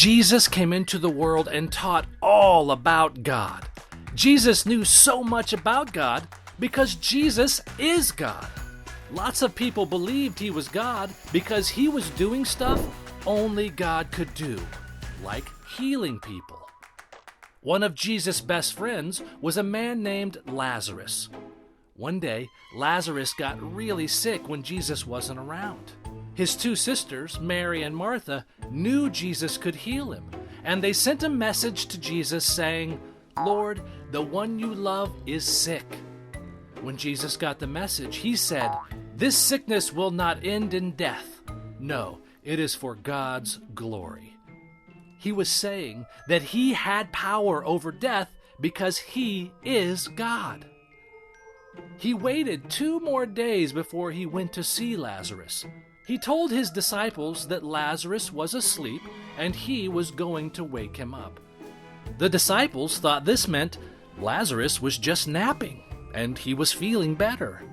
Jesus came into the world and taught all about God. Jesus knew so much about God because Jesus is God. Lots of people believed he was God because he was doing stuff only God could do, like healing people. One of Jesus' best friends was a man named Lazarus. One day, Lazarus got really sick when Jesus wasn't around. His two sisters, Mary and Martha, knew Jesus could heal him, and they sent a message to Jesus saying, "Lord, the one you love is sick." When Jesus got the message, he said, "This sickness will not end in death. No, it is for God's glory." He was saying that he had power over death because he is God. He waited 2 more days before he went to see Lazarus. He told his disciples that Lazarus was asleep and he was going to wake him up. The disciples thought this meant Lazarus was just napping and he was feeling better.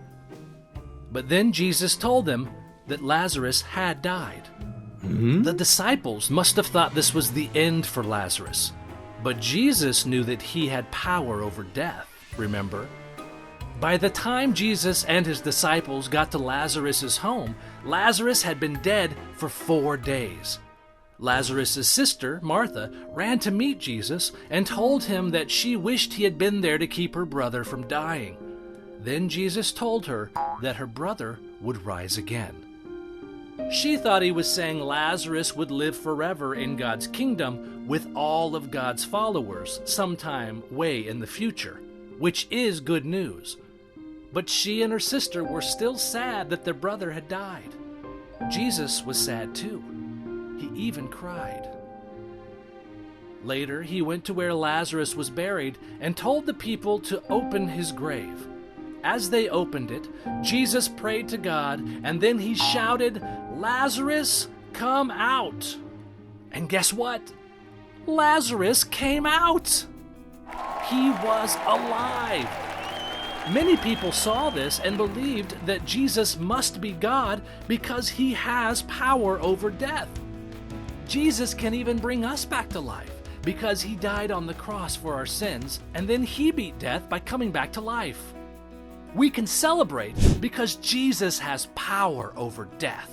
But then Jesus told them that Lazarus had died. The disciples must have thought this was the end for Lazarus. But Jesus knew that he had power over death, remember? By the time Jesus and his disciples got to Lazarus' home, Lazarus had been dead for 4 days. Lazarus' sister, Martha, ran to meet Jesus and told him that she wished he had been there to keep her brother from dying. Then Jesus told her that her brother would rise again. She thought he was saying Lazarus would live forever in God's kingdom with all of God's followers sometime way in the future, which is good news. But she and her sister were still sad that their brother had died. Jesus was sad too. He even cried. Later, he went to where Lazarus was buried and told the people to open his grave. As they opened it, Jesus prayed to God, and then he shouted, "Lazarus, come out!" And guess what? Lazarus came out! He was alive! Many people saw this and believed that Jesus must be God because he has power over death. Jesus can even bring us back to life because he died on the cross for our sins, and then he beat death by coming back to life. We can celebrate because Jesus has power over death.